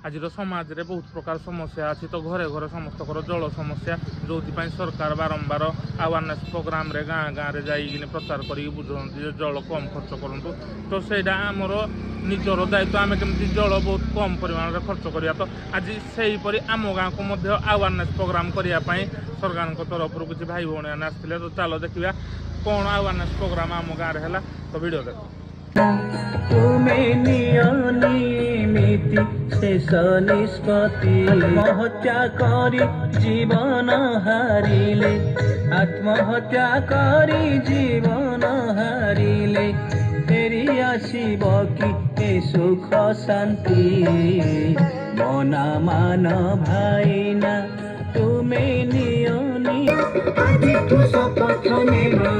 आज समाज रे बहुत प्रकार समस्या अच्छी तो घरे घरे समस्त जल समस्या जो सरकार बारंबार अवेयरनेस प्रोग्राम रे गाँ गाँव में जाइए प्रचार कर बुझाते जल कम खर्च करूँ तो सहीटा आमर निजर दायित्व आम केमती जल बहुत कम परिमाण में खर्च करिया तो आज सेहीपरि आम गाँ को अवेयरनेस प्रोग्राम करने सरकार तरफ किसी भाई भौणी मैंने आसते तो चलो देखा कौन अवेयरनेस प्रोग्राम आम गाँव में है तो वीडियो देख तुम्हें नियमिति शेष निष्पत्ति आत्महत्या करी जीवन हारिले आत्महत्या करी जीवन हारिले फेरी आसीब कि ए सुख शांति मना मान भाईना तुम्हें नियमिति शपथ नेबा